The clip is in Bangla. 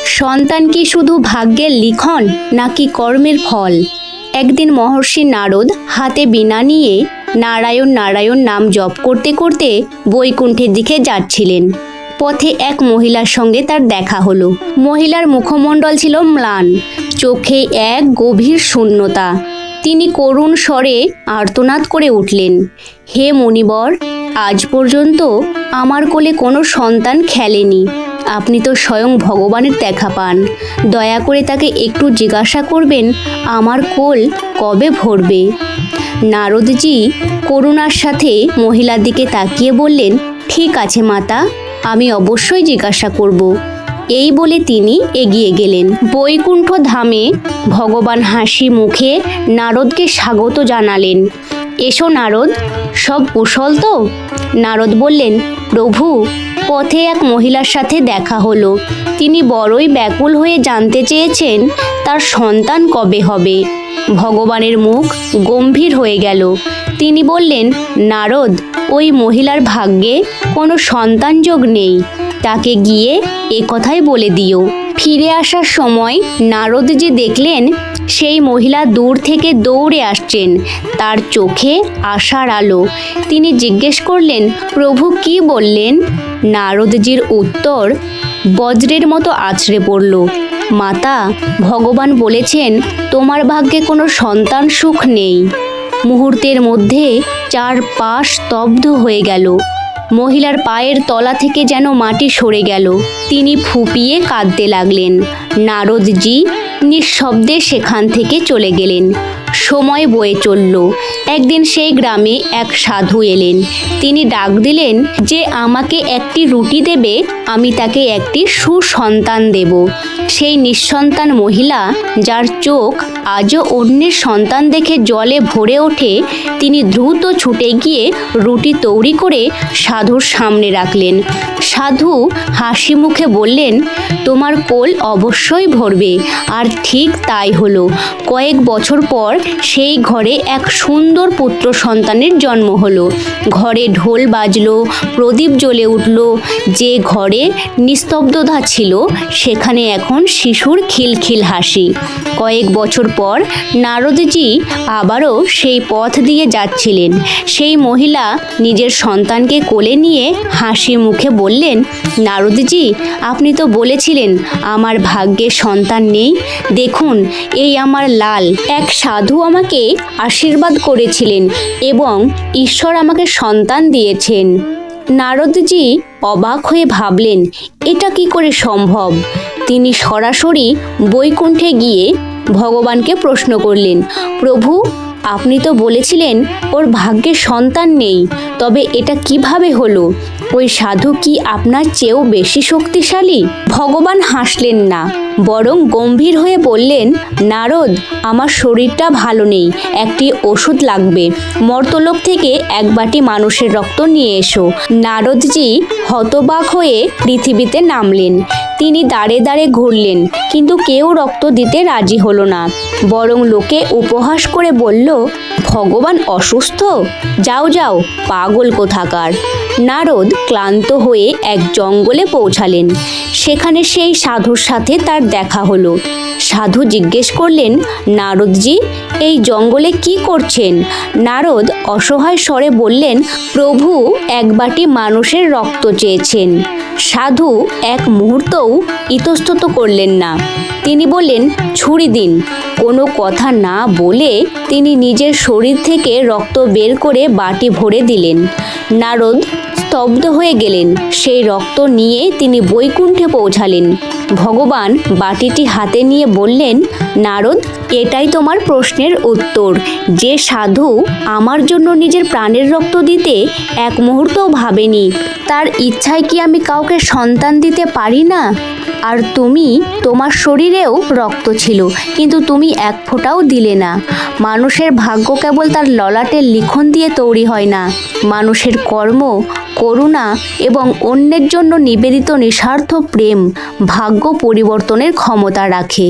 সন্তান কি শুধু ভাগ্যের লিখন নাকি কর্মের ফল? একদিন মহর্ষি নারদ হাতে বীণা নিয়ে নারায়ণ নারায়ণ নাম জপ করতে করতে বৈকুণ্ঠের দিকে যাচ্ছিলেন। পথে এক মহিলার সঙ্গে তার দেখা হলো। মহিলার মুখমণ্ডল ছিল ম্লান, চোখে এক গভীর শূন্যতা। তিনি করুণ স্বরে আর্তনাদ করে উঠলেন, হে মুনিবর, আজ পর্যন্ত আমার কোলে কোনো সন্তান খেলেনি। আপনি তো স্বয়ং ভগবানের দেখা পান, দয়া করে তাকে একটু জিজ্ঞাসা করবেন আমার কোল কবে ভরবে। নারদজি করুণার সাথে মহিলার দিকে তাকিয়ে বললেন, ঠিক আছে মাতা, আমি অবশ্যই জিজ্ঞাসা করব। এই বলে তিনি এগিয়ে গেলেন। বৈকুণ্ঠ ধামে ভগবান হাসি মুখে নারদকে স্বাগত জানালেন। এসো নারদ, সব কুশল তো? নারদ বললেন, প্রভু, পথে এক মহিলার সাথে দেখা হলো। তিনি বড়ই ব্যাকুল হয়ে জানতে চেয়েছেন তার সন্তান কবে হবে। ভগবানের মুখ গম্ভীর হয়ে গেল। তিনি বললেন, নারদ, ওই মহিলার ভাগ্যে কোনো সন্তান যোগ নেই। তাকে গিয়ে কথাই বলে দিও। ফিরে আসার সময় নারদজি দেখলেন সেই মহিলা দূর থেকে দৌড়ে আসছেন, তার চোখে আশার আলো। তিনি জিজ্ঞেস করলেন, প্রভু কি বললেন? নারদজির উত্তর বজ্রের মতো আছড়ে পড়ল, মাতা, ভগবান বলেছেন তোমার ভাগ্যে কোনো সন্তান সুখ নেই। মুহূর্তের মধ্যে চারপাশ স্তব্ধ হয়ে গেল। মহিলার পায়ের তলা থেকে যেন মাটি সরে গেল। তিনি ফুঁপিয়ে কাঁদতে লাগলেন। নারদজি নিঃশব্দে সেখান থেকে চলে গেলেন। সময় বয়ে চলল। একদিন সেই গ্রামে এক সাধু এলেন। তিনি ডাক দিলেন যে আমাকে একটি রুটি দেবে, আমি তাকে একটি সুসন্তান দেব। সেই নিঃসন্তান মহিলা, যার চোখ আজও অন্যের সন্তান দেখে জলে ভরে ওঠে, তিনি দ্রুত ছুটে গিয়ে রুটি তৈরি করে সাধুর সামনে রাখলেন। সাধু হাসি মুখে বললেন, তোমার কোল অবশ্যই ভরবে। আর ঠিক তাই হলো। কয়েক বছর পর সেই ঘরে এক সুন্দর পুত্র সন্তানের জন্ম হলো। ঘরে ঢোল বাজলো, প্রদীপ জ্বলে উঠল। যে ঘরে নিস্তব্ধতা ছিল সেখানে এখন শিশুর খিলখিল হাসি। কয়েক বছর পর নারদজি আবারও সেই পথ দিয়ে যাচ্ছিলেন। সেই মহিলা নিজের সন্তানকে কোলে নিয়ে হাসি মুখে বললেন, নারদজি, আপনি তো বলেছিলেন আমার ভাগ্যে সন্তান নেই। দেখুন, এই আমার লাল। এক সাধু আমাকে আশীর্বাদ করেছিলেন এবং ঈশ্বর আমাকে সন্তান দিয়েছেন। নারদজি অবাক হয়ে ভাবলেন, এটা কি করে সম্ভব? তিনি সরাসরি বৈকুণ্ঠে গিয়ে ভগবানকে প্রশ্ন করলেন, প্রভু, আপনি তো বলেছিলেন ওর ভাগ্যে সন্তান নেই, তবে এটা কিভাবে হলো? ওই সাধু কি আপনার চেয়েও বেশি শক্তিশালী? ভগবান হাসলেন না, বরং গম্ভীর হয়ে বললেন, নারদ, আমার শরীরটা ভালো নেই, একটি ওষুধ লাগবে। মর্তলোক থেকে এক বাটি মানুষের রক্ত নিয়ে এসো। নারদজি হতবাক হয়ে পৃথিবীতে নামলেন। তিনি দাঁড়ে দাঁড়ে ঘুরলেন, কিন্তু কেউ রক্ত দিতে রাজি হলো না। বরং লোকে উপহাস করে বলল, ভগবান অসুস্থ? যাও যাও, পাগল কোথাকার। নারদ ক্লান্ত হয়ে এক জঙ্গলে পৌঁছালেন। সেখানে সেই সাধুর সাথে তার দেখা হলো। সাধু জিজ্ঞেস করলেন, নারদজি, এই জঙ্গলে কি করছেন? নারদ অসহায় স্বরে বললেন, প্রভু এক বাটি মানুষের রক্ত চেয়েছেন। সাধু এক মুহূর্তও ইতস্তত করলেন না। তিনি বললেন, ছুরি দিন। কোনো কথা না বলে তিনি নিজের শরীর থেকে রক্ত বের করে বাটি ভরে দিলেন। নারদ স্তব্ধ হয়ে গেলেন। সেই রক্ত নিয়ে তিনি বৈকুণ্ঠে পৌঁছালেন। ভগবান বাটিটি হাতে নিয়ে বললেন, নারদ, এটাই তোমার প্রশ্নের উত্তর। যে সাধু আমার জন্য নিজের প্রাণের রক্ত দিতে এক মুহূর্তও ভাবেনি, তার ইচ্ছায় কি আমি কাউকে সন্তান দিতে পারি না? আর তুমি, তোমার শরীরেও রক্ত ছিল, কিন্তু তুমি এক ফোঁটাও দিলে না। মানুষের ভাগ্য কেবল তার ললাটের লিখন দিয়ে তৈরি হয় না। মানুষের কর্ম, করুণা এবং অন্যের জন্য নিবেদিত নিঃস্বার্থ প্রেম ভাগ্য পরিবর্তনের ক্ষমতা রাখে।